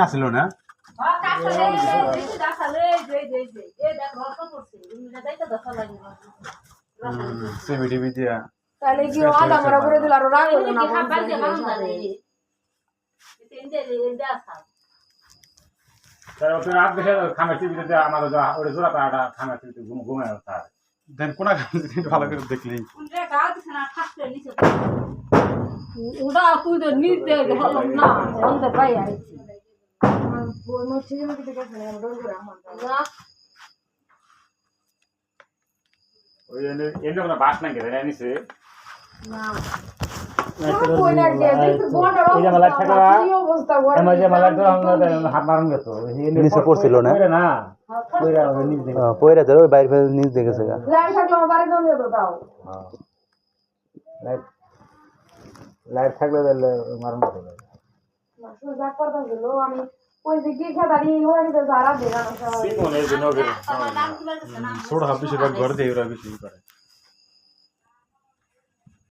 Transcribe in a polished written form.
ছিল না টিভি দিয়া তাহলে কি আদা মরা করে দিল আর রাগ হলো না ভালো করে দেখলি ওটা তুই তো নিতে হলো না অন্ধ পাই আইছি বাস না গেলে নিছে পড়ছিল না পয়রা ধরে ওই বাইরে নিচ দেখেছে লাইট থাকলে মারণ আমি ওই যে কি খেতারি ছোট বেশিরভাগ ঘর দিয়ে ওরা বেশি করে